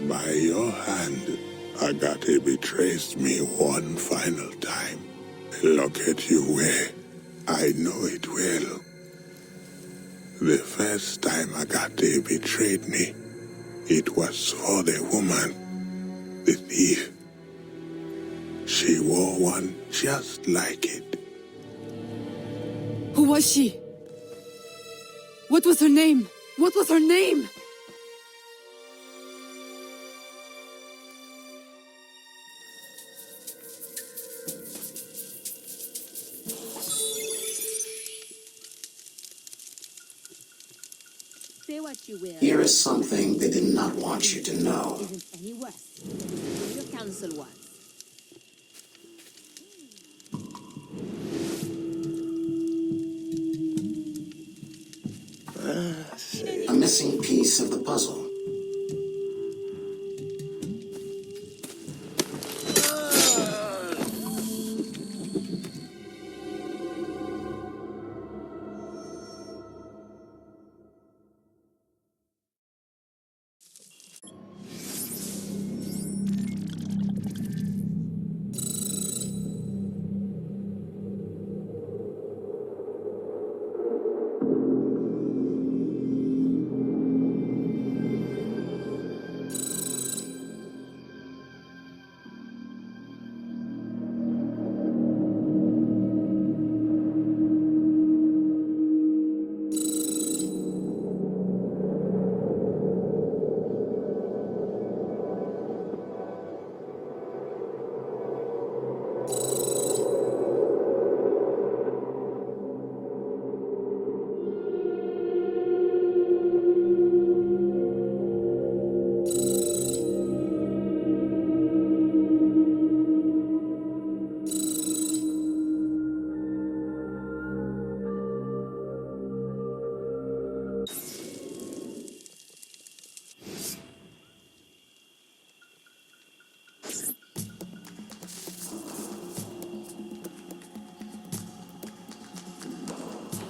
By your hand, Agate betrays me one final time. Look at you way. I know it well. The first time Agate betrayed me, it was for the woman, the thief. She wore one just like it. Who was she? What was her name? What was her name? Say what you will. Here is something they did not want you to know. Isn't any worse than your council was. A missing piece of the puzzle.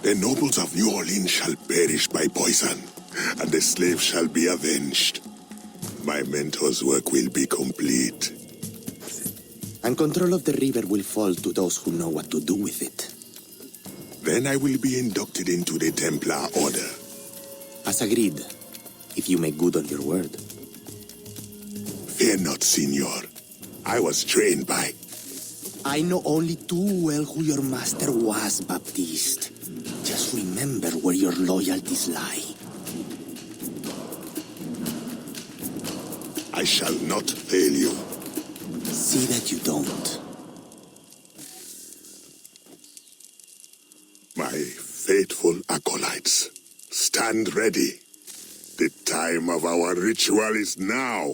The nobles of New Orleans shall perish by poison, and the slaves shall be avenged. My mentor's work will be complete. And control of the river will fall to those who know what to do with it. Then I will be inducted into the Templar Order. As agreed, if you make good on your word. Fear not, Signor. I was trained by... I know only too well who your master was, Baptiste. Just remember where your loyalties lie. I shall not fail you. See that you don't. My faithful acolytes, stand ready. The time of our ritual is now.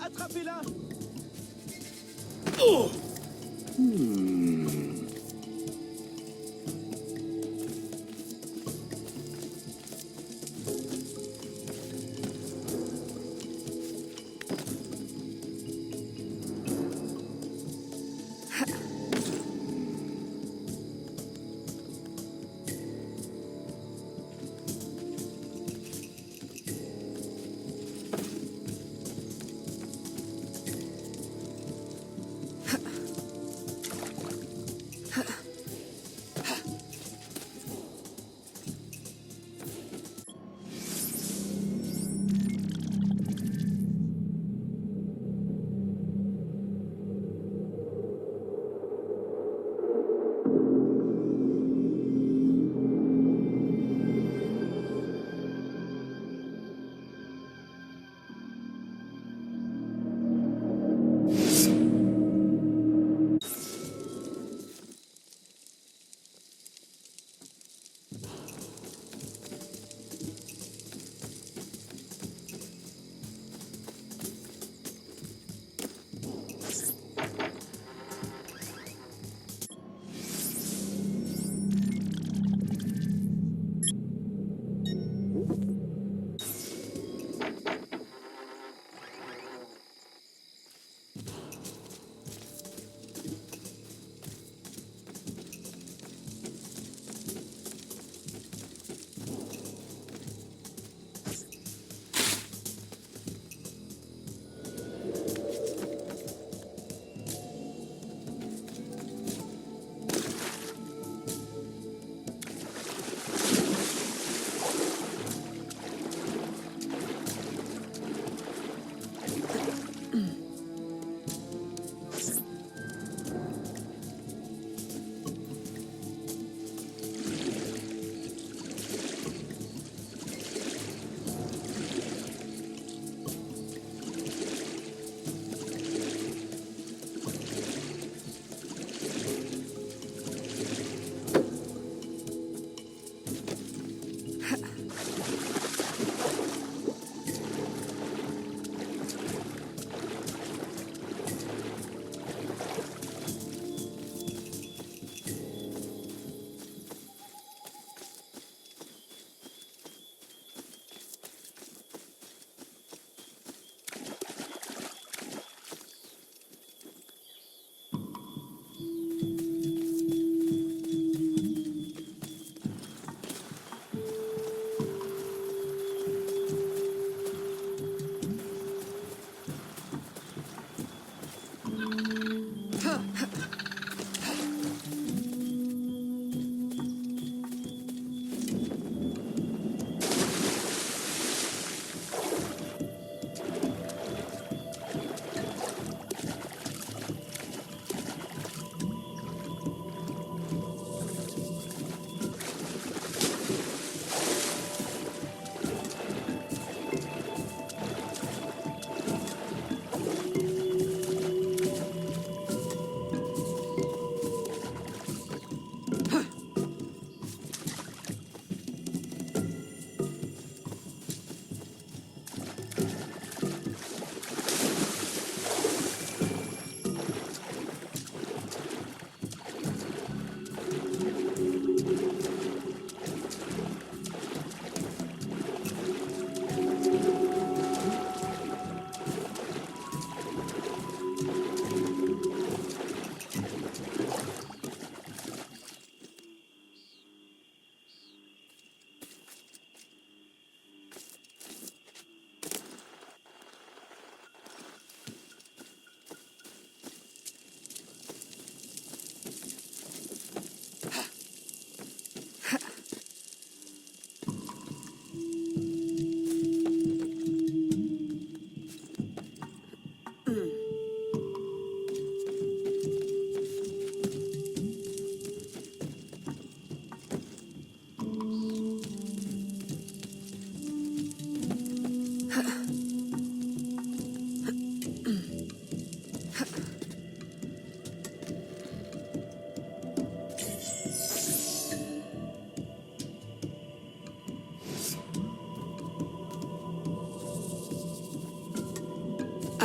Attrapez-la!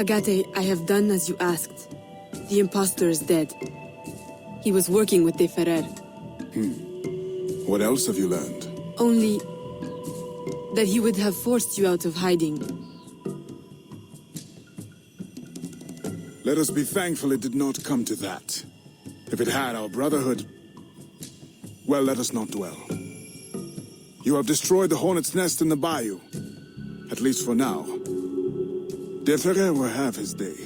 Agate, I have done as you asked. The impostor is dead. He was working with De Ferrer. What else have you learned? Only that he would have forced you out of hiding. Let us be thankful it did not come to that. If it had, our brotherhood... Well, let us not dwell. You have destroyed the hornet's nest in the bayou. At least for now. De Ferrer will have his day.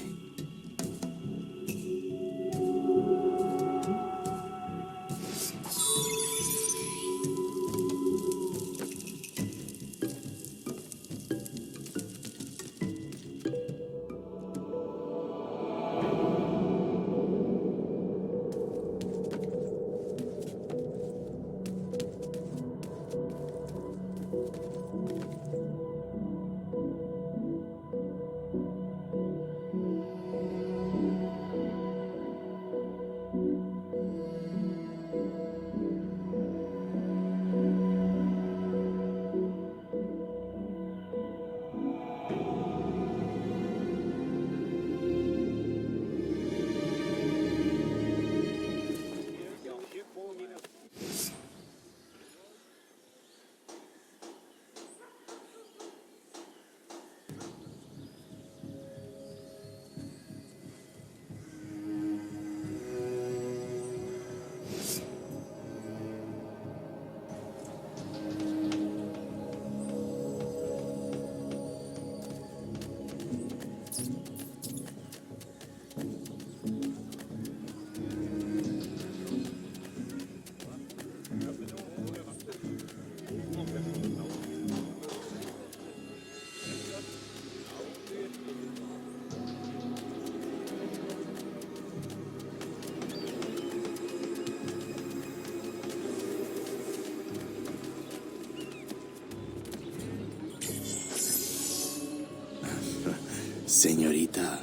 Señorita.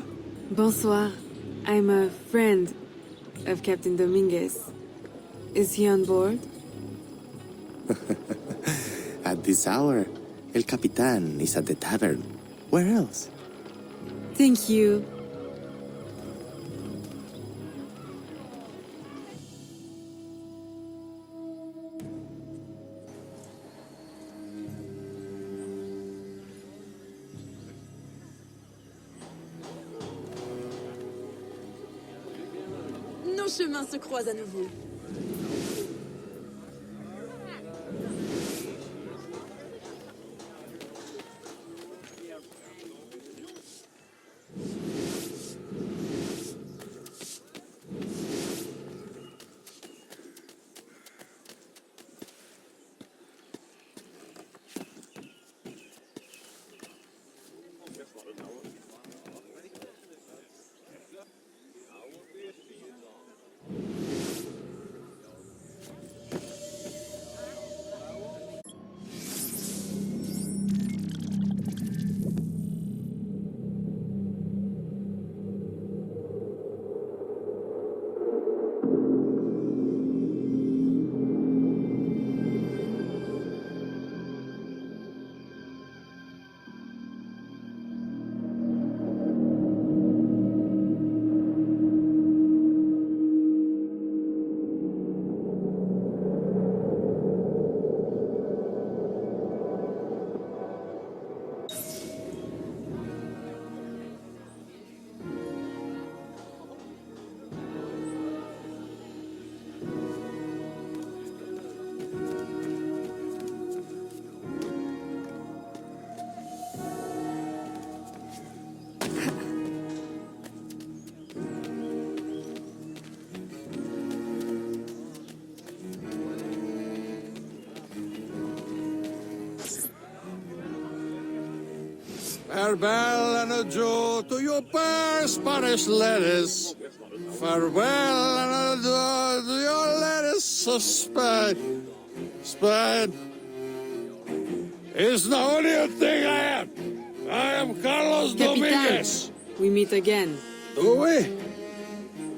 Bonsoir. I'm a friend of Captain Dominguez. Is he on board? At this hour, El Capitan is at the tavern. Where else? Thank you. Nos chemins se croisent à nouveau. Farewell and adieu to your fair Spanish ladies. Farewell and adieu to your ladies of Spain. Spain is the only thing I am. I am Carlos Capitan, Dominguez. we meet again. Do we?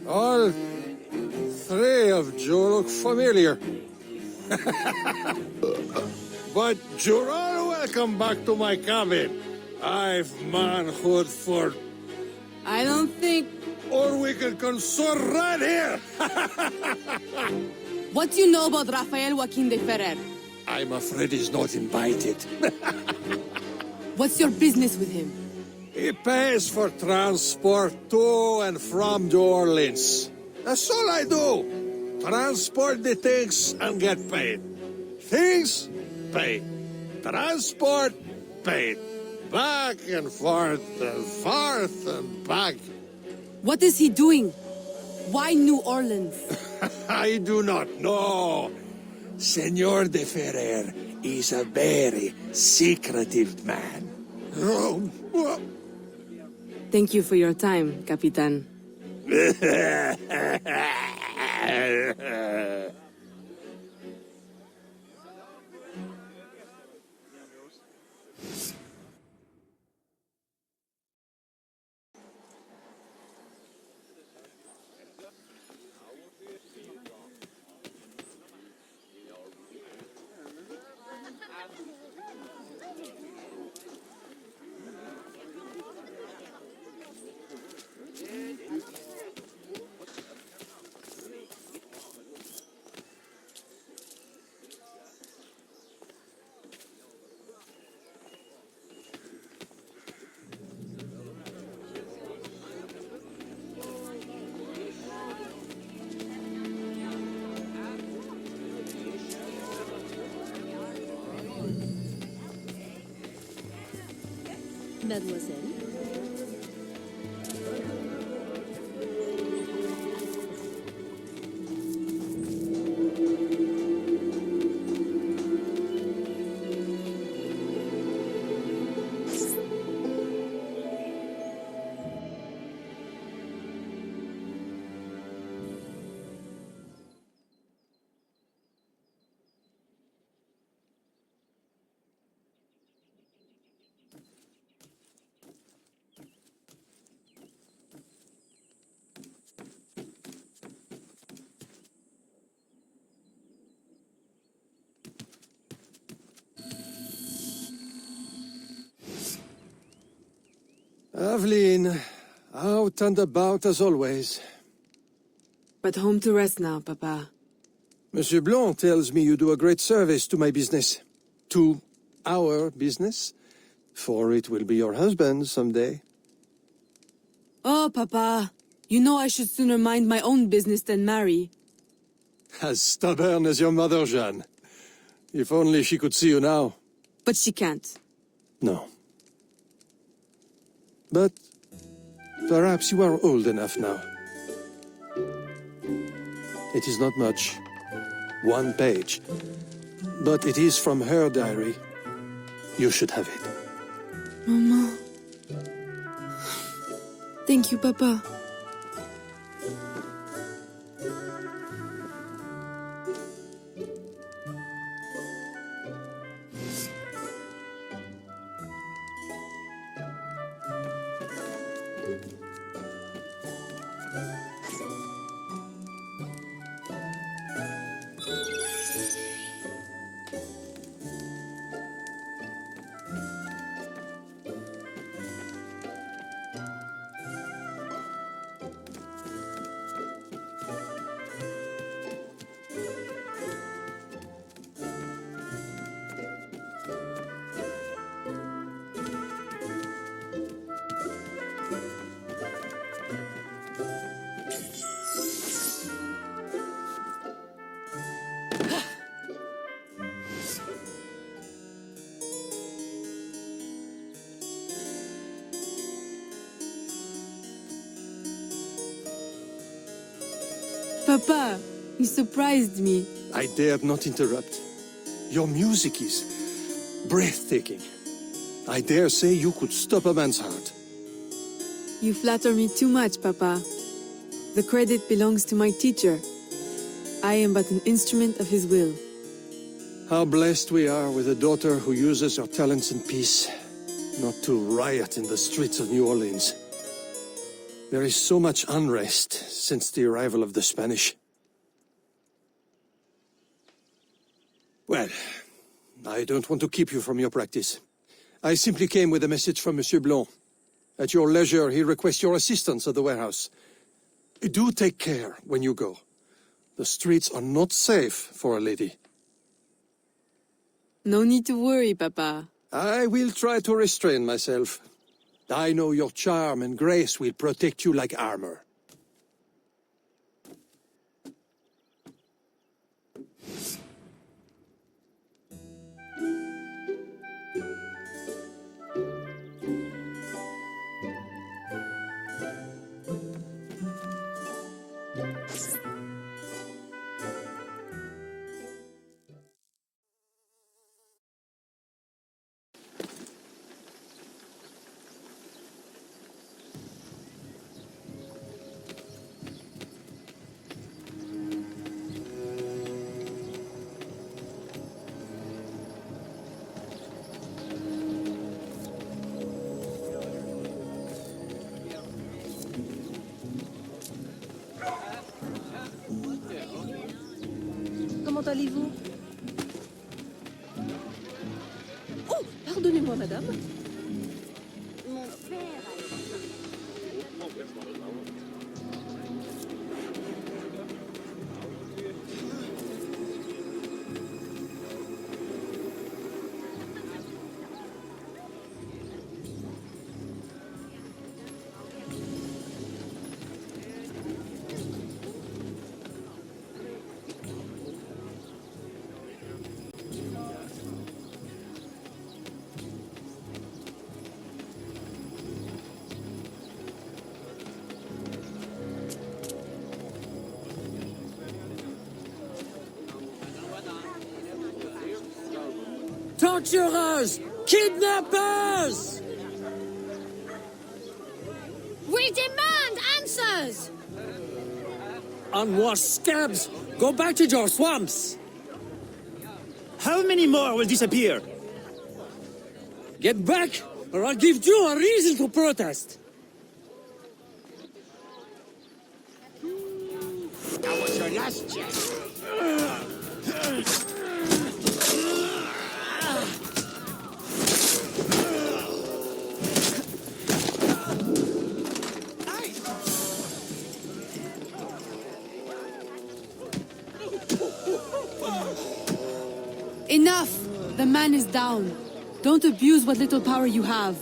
All three of you look familiar. But you're all welcome back to my cabin. I've manhood for I don't think... Or we can consort right here! What do you know about Rafael Joaquin de Ferrer? I'm afraid he's not invited. What's your business with him? He pays for transport to and from New Orleans. That's all I do. Transport the things and get paid. Things, paid. Transport, paid. Back and forth and back. What is he doing? Why New Orleans? I do not know. Senor de Ferrer is a very secretive man. Thank you for your time, Capitan. Mademoiselle. Aveline, out and about as always. But home to rest now, Papa. Monsieur Blanc tells me you do a great service to my business. To our business. For it will be your husband someday. Oh, Papa. You know I should sooner mind my own business than marry. As stubborn as your mother, Jeanne. If only she could see you now. But she can't. No. But perhaps you are old enough now. It is not much. 1 page. But it is from her diary. You should have it. Mama. Thank you, Papa. Papa, you surprised me. I dared not interrupt. Your music is breathtaking. I dare say you could stop a man's heart. You flatter me too much, Papa. The credit belongs to my teacher. I am but an instrument of his will. How blessed we are with a daughter who uses her talents in peace, not to riot in the streets of New Orleans. There is so much unrest since the arrival of the Spanish. Well, I don't want to keep you from your practice. I simply came with a message from Monsieur Blanc. At your leisure, he requests your assistance at the warehouse. Do take care when you go. The streets are not safe for a lady. No need to worry, Papa. I will try to restrain myself. I know your charm and grace will protect you like armor. Comment allez-vous? Oh, pardonnez-moi, madame. Torturers! Kidnappers! We demand answers! Unwashed scabs! Go back to your swamps! How many more will disappear? Get back, or I'll give you a reason to protest! That was your last chance. Enough! The man is down. Don't abuse what little power you have.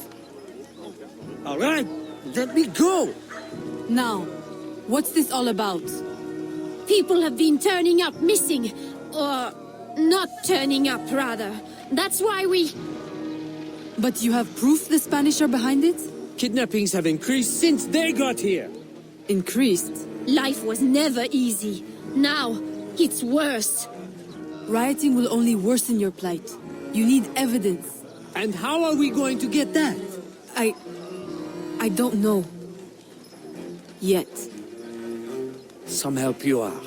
All right, let me go! Now, what's this all about? People have been turning up missing. Or not turning up, rather. That's why we... But you have proof the Spanish are behind it? Kidnappings have increased since they got here. Increased. Life was never easy. Now, it's worse. Rioting will only worsen your plight. You need evidence. And how are we going to get that? I don't know. Yet. Some help you are.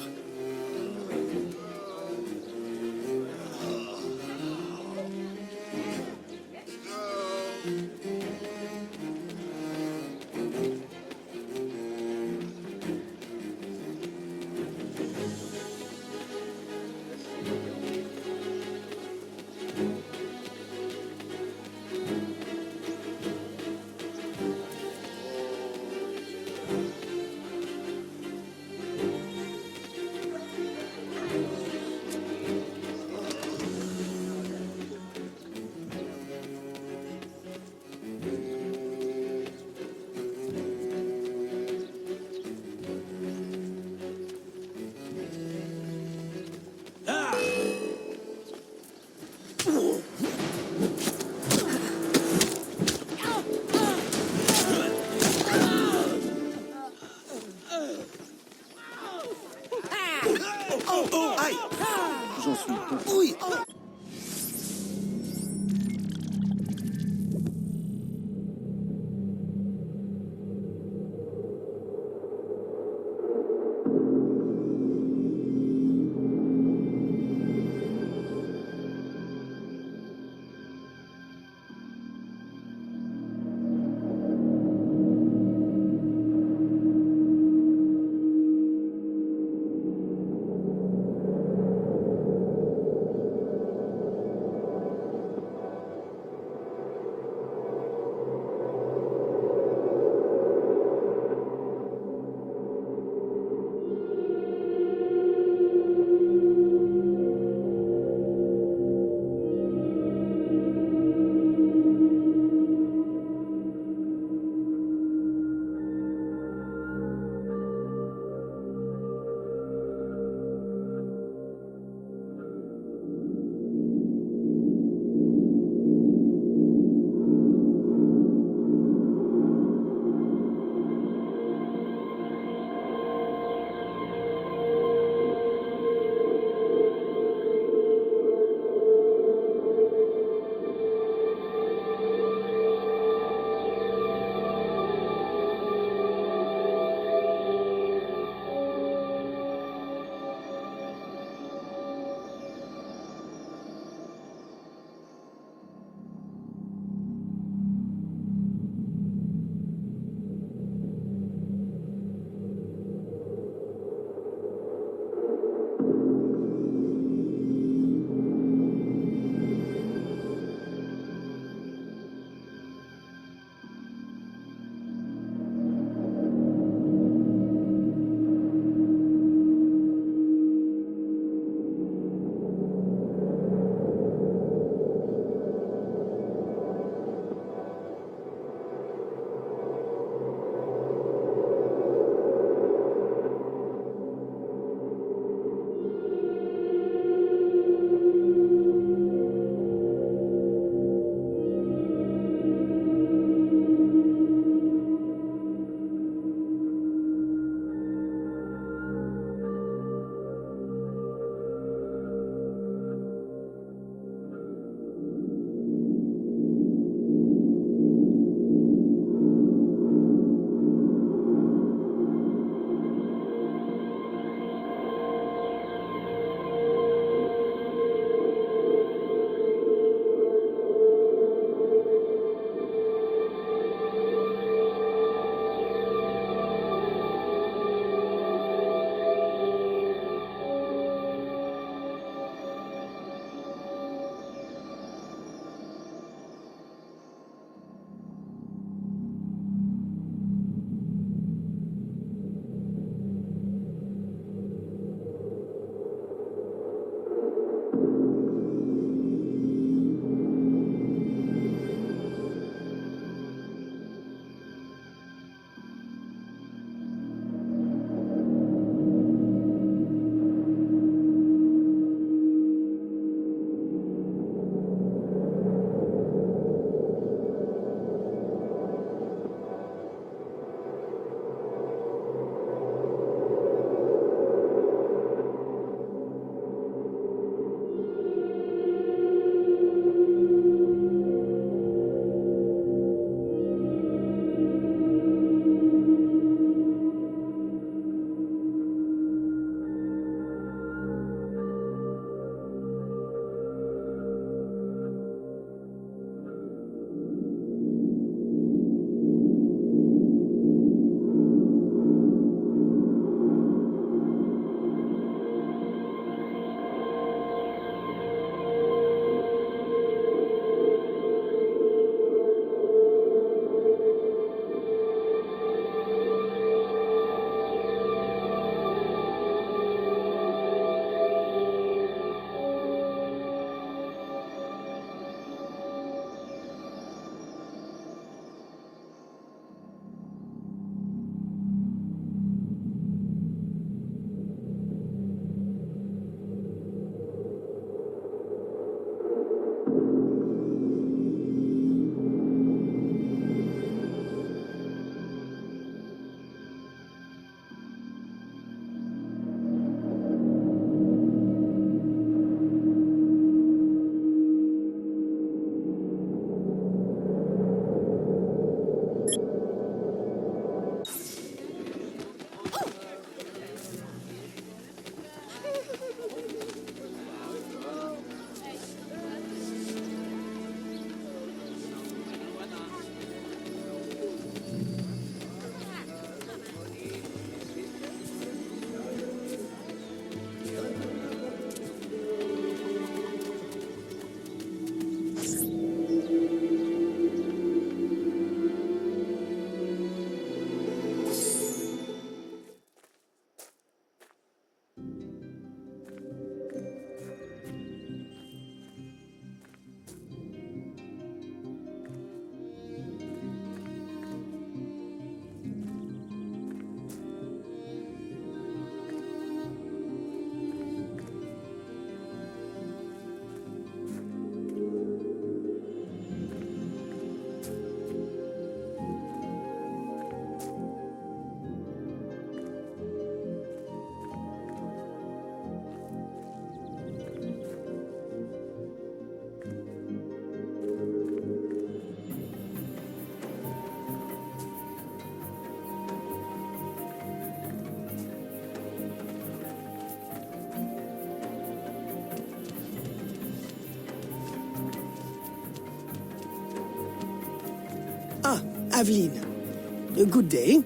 Aveline, good day.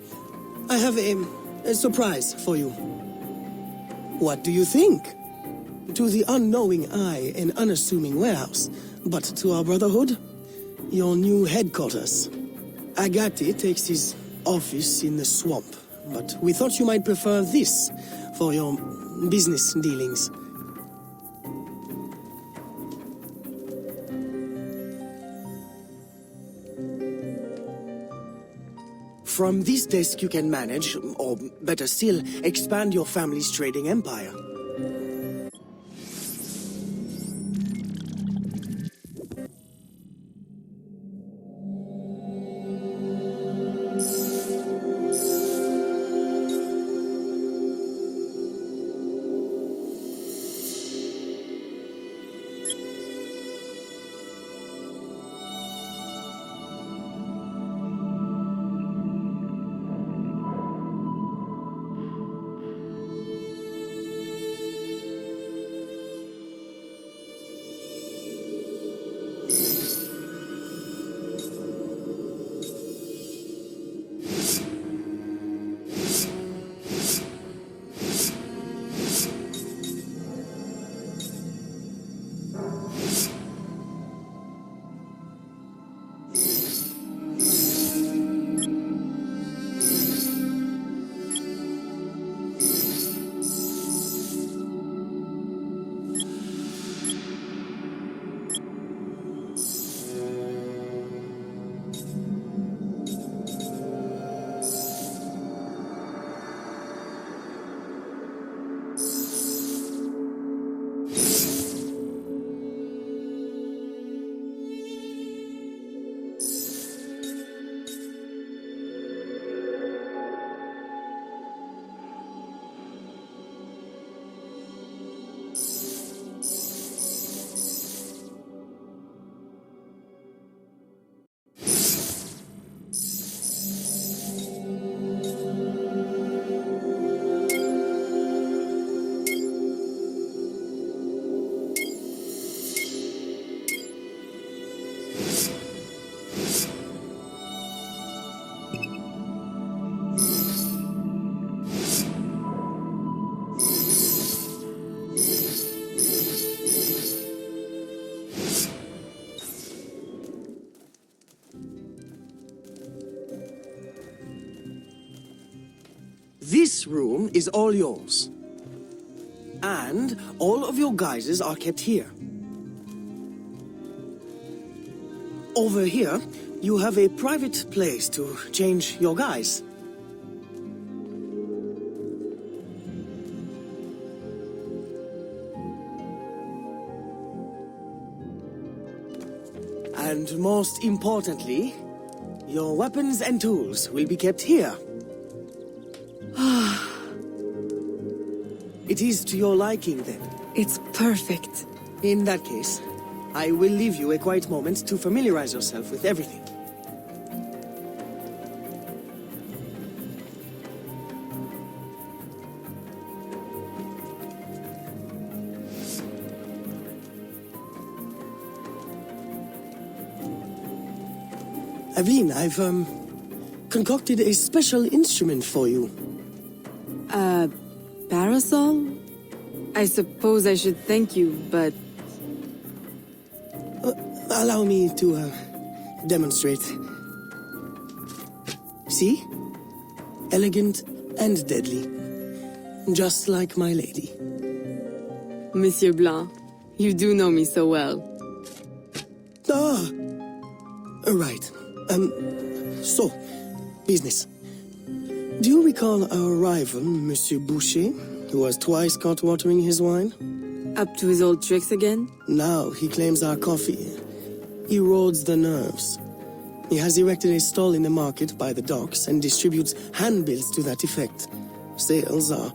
I have a surprise for you. What do you think? To the unknowing eye, an unassuming warehouse. But to our brotherhood, your new headquarters. Agate takes his office in the swamp, but we thought you might prefer this for your business dealings. From this desk you can manage, or better still, expand your family's trading empire. This room is all yours. And all of your guises are kept here. Over here, you have a private place to change your guise. And most importantly, your weapons and tools will be kept here. It is to your liking, then? It's perfect. In that case, I will leave you a quiet moment to familiarize yourself with everything. Aveline, I've, concocted a special instrument for you. Parasol? I suppose I should thank you, but... Allow me to, demonstrate. See? Elegant and deadly. Just like my lady. Monsieur Blanc, you do know me so well. Ah! Right. So, business. Do you recall our rival, Monsieur Boucher, who was twice caught watering his wine? Up to his old tricks again? Now he claims our coffee erodes the nerves. He has erected a stall in the market by the docks and distributes handbills to that effect. Sales are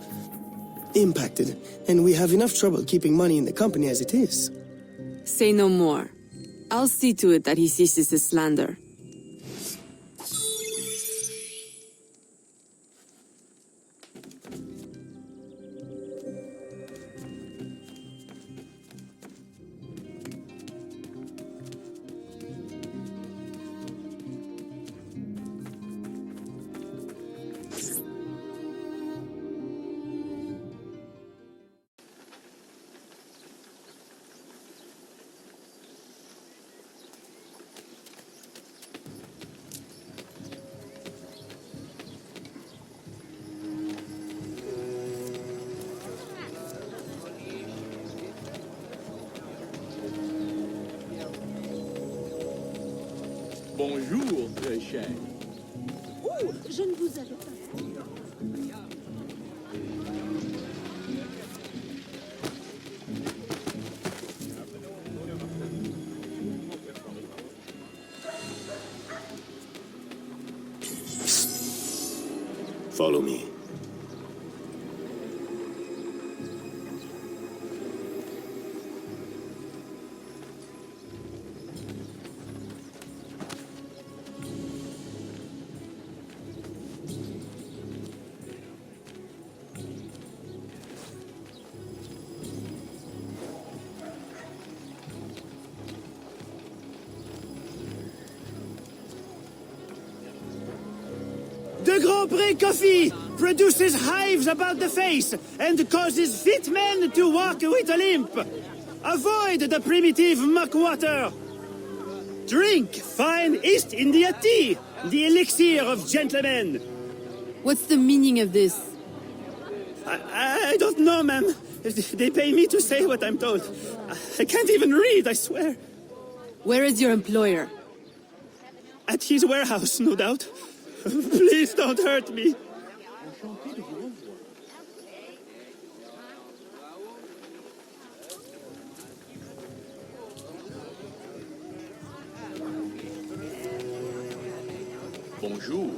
impacted, and we have enough trouble keeping money in the company as it is. Say no more. I'll see to it that he ceases his slander. Bonjour, très cher. Je ne vous avais pas. Follow me. The Grand Prix coffee produces hives about the face and causes fit men to walk with a limp. Avoid the primitive muck water. Drink fine East India tea, the elixir of gentlemen. What's the meaning of this? I don't know, ma'am. They pay me to say what I'm told. I can't even read, I swear. Where is your employer? At his warehouse, no doubt. Please don't hurt me. Bonjour.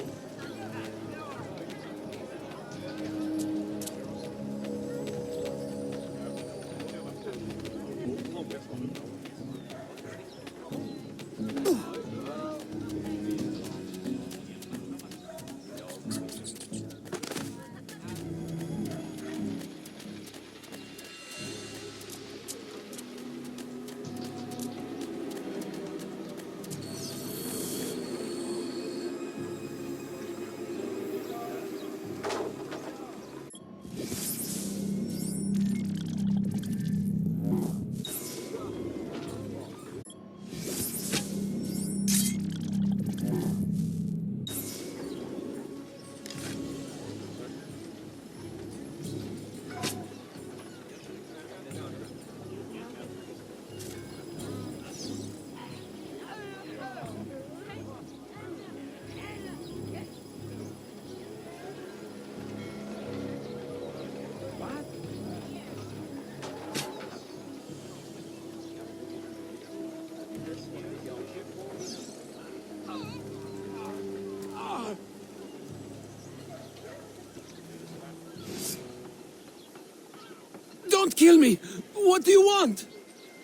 Don't kill me! What do you want?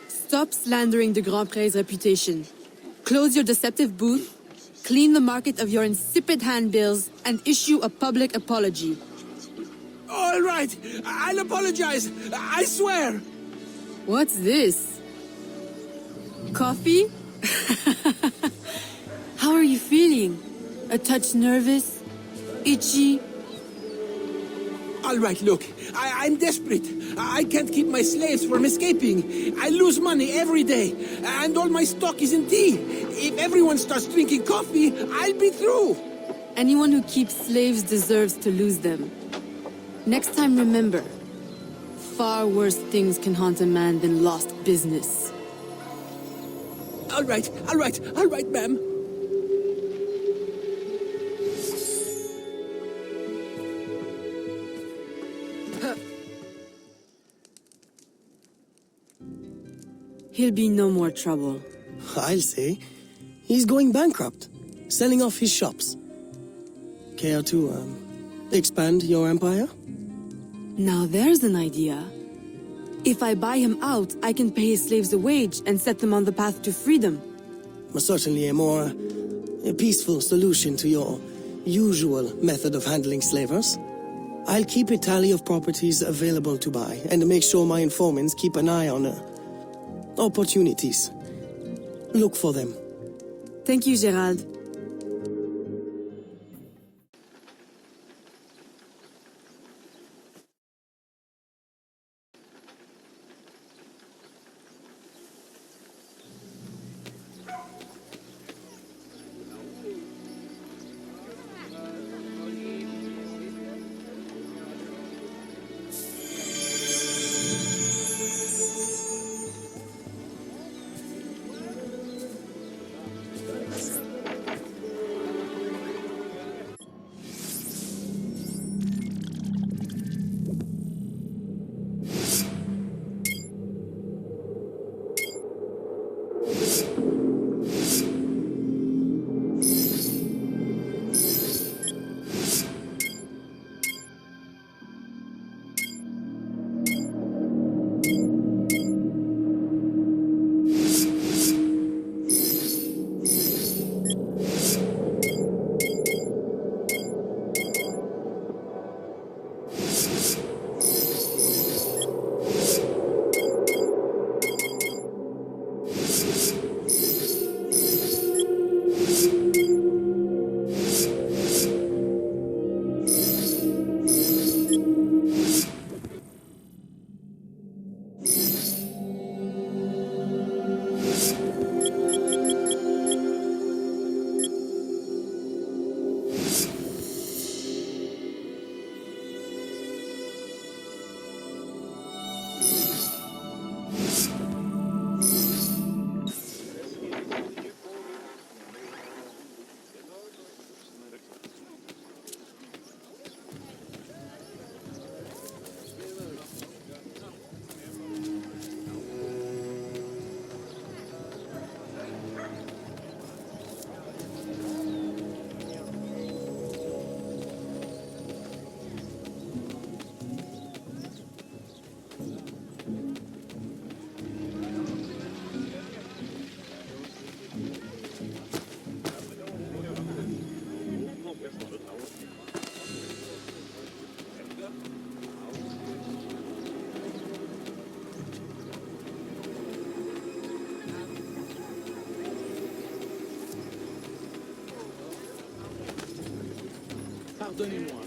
Stop slandering the Grand Prix's reputation. Close your deceptive booth, clean the market of your insipid handbills, and issue a public apology. All right, I'll apologize. I swear. What's this? Coffee? How are you feeling? A touch nervous? Itchy? All right, look, I'm desperate. I can't keep my slaves from escaping. I lose money every day, and all my stock is in tea. If everyone starts drinking coffee, I'll be through. Anyone who keeps slaves deserves to lose them. Next time, remember, far worse things can haunt a man than lost business. All right, ma'am. He'll be no more trouble. I'll say. He's going bankrupt, selling off his shops. Care to, expand your empire? Now there's an idea. If I buy him out, I can pay his slaves a wage and set them on the path to freedom. Certainly a peaceful solution to your usual method of handling slavers. I'll keep a tally of properties available to buy and make sure my informants keep an eye on opportunities. Look for them. Thank you, Gerald. Pardonnez-moi.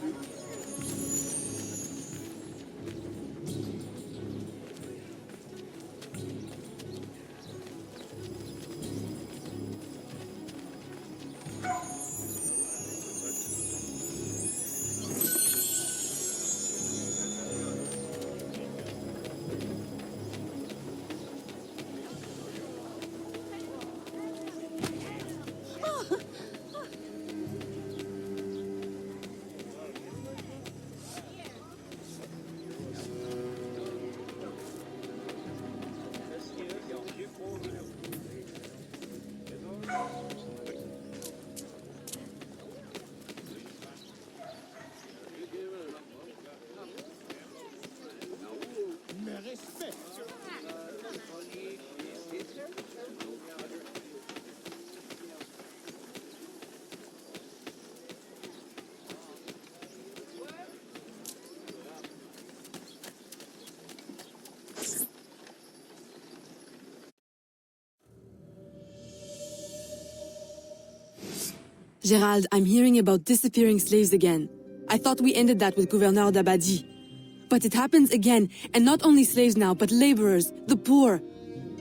Gerald, I'm hearing about disappearing slaves again. I thought we ended that with Gouverneur d'Abadie. But it happens again, and not only slaves now, but laborers, the poor.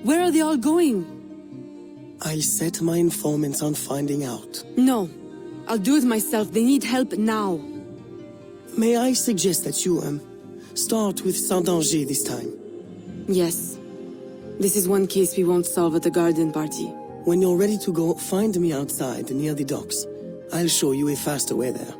Where are they all going? I'll set my informants on finding out. No, I'll do it myself. They need help now. May I suggest that you, start with Saint-Danger this time? Yes. This is one case we won't solve at the garden party. When you're ready to go, find me outside near the docks. I'll show you a faster way there.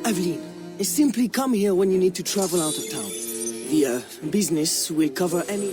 Aveline, simply come here when you need to travel out of town. The, business will cover any...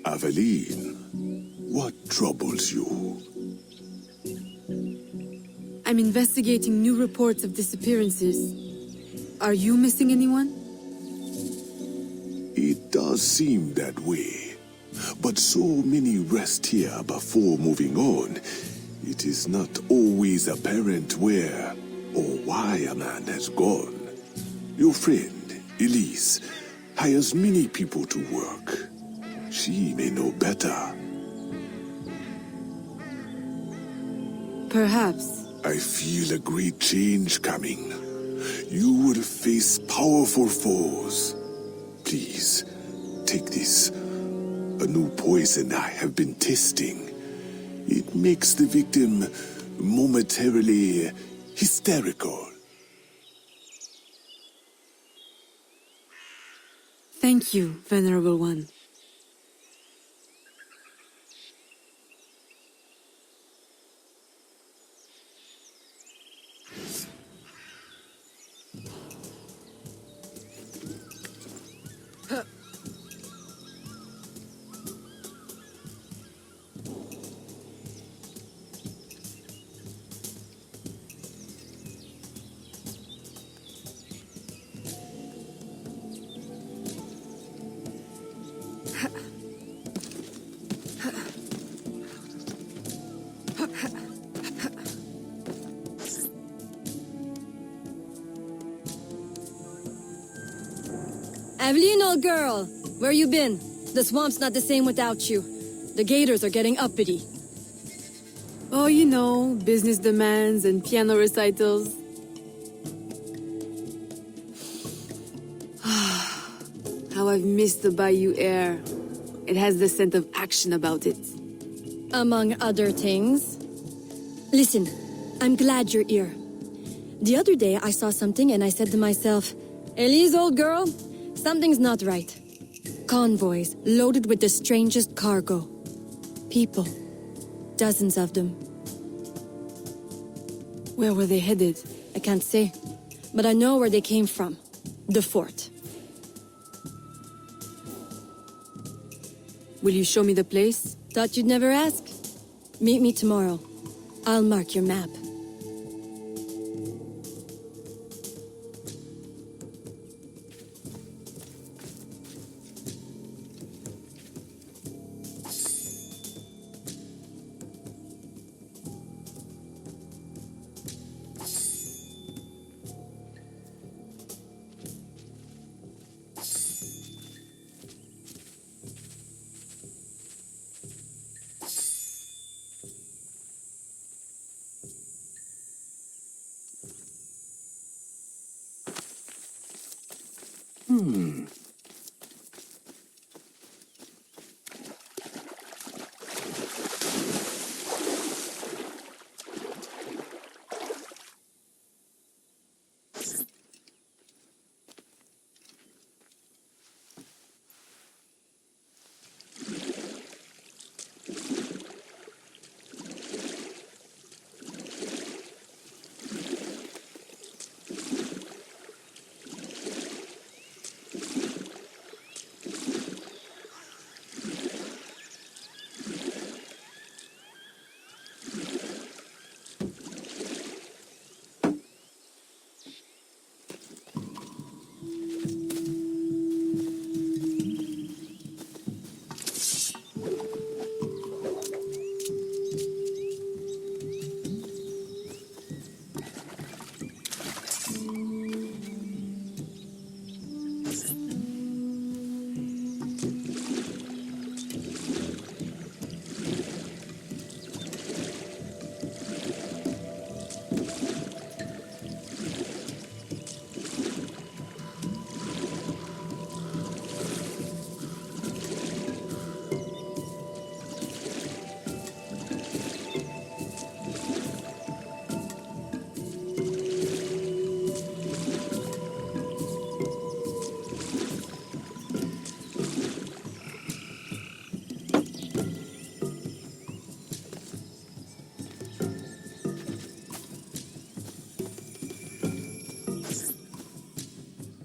Aveline, what troubles you? I'm investigating new reports of disappearances. Are you missing anyone? It does seem that way. But so many rest here before moving on. It is not always apparent where or why a man has gone. Your friend, Elise, hires many people to work. She may know better. Perhaps. I feel a great change coming. You will face powerful foes. Please, take this. A new poison I have been testing. It makes the victim momentarily hysterical. Thank you, Venerable One. Aveline, old girl, where you been? The swamp's not the same without you. The gators are getting uppity. Oh, you know, business demands and piano recitals. How I've missed the bayou air. It has the scent of action about it. Among other things. Listen, I'm glad you're here. The other day I saw something and I said to myself, Elise, old girl, something's not right. Convoys loaded with the strangest cargo. People. Dozens of them. Where were they headed? I can't say, but I know where they came from. The fort. Will you show me the place? Thought you'd never ask. Meet me tomorrow. I'll mark your map.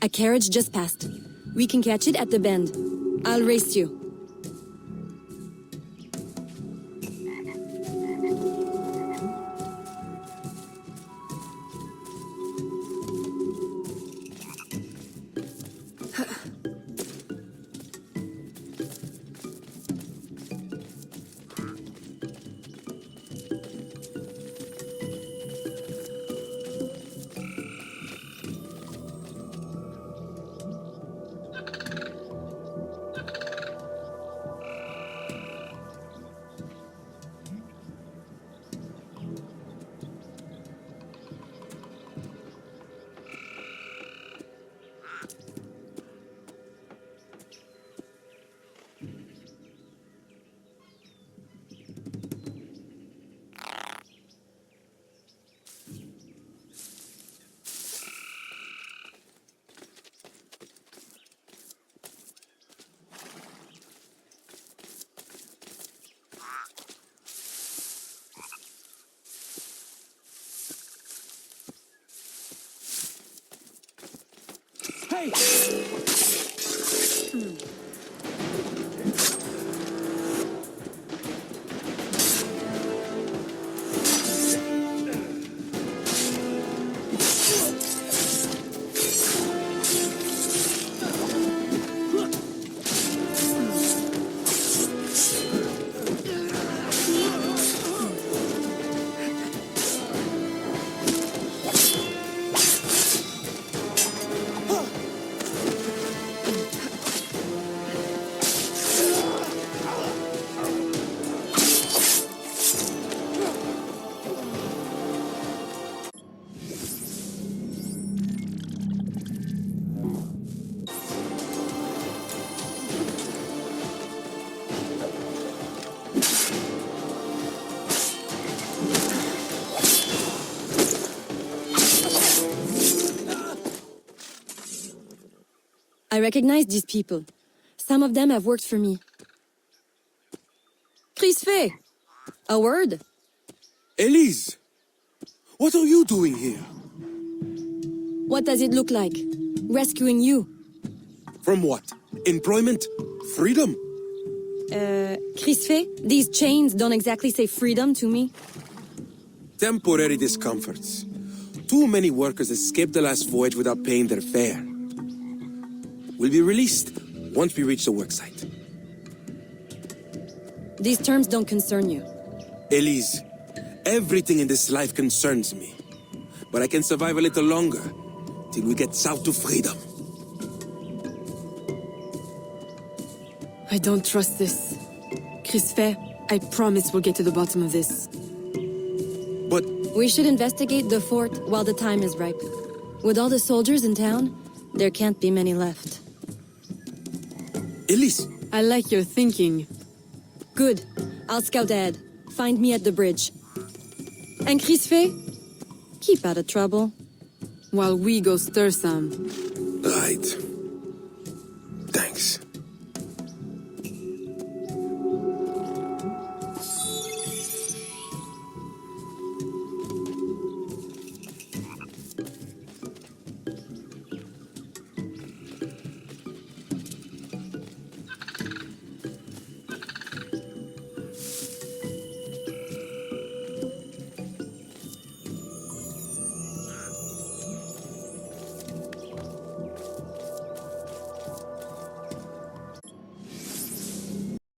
A carriage just passed. We can catch it at the bend. I'll race you. I recognize these people. Some of them have worked for me. Crisfe! A word? Elise! What are you doing here? What does it look like? Rescuing you. From what? Employment? Freedom? Crisfe, these chains don't exactly say freedom to me. Temporary discomforts. Too many workers escaped the last voyage without paying their fare. Will be released once we reach the worksite. These terms don't concern you. Elise, everything in this life concerns me. But I can survive a little longer, till we get south to freedom. I don't trust this. Crisfe, I promise we'll get to the bottom of this. But we should investigate the fort while the time is ripe. With all the soldiers in town, there can't be many left. Elise! I like your thinking. Good. I'll scout ahead. Find me at the bridge. And Crisfe, keep out of trouble. While we go stir some. Right.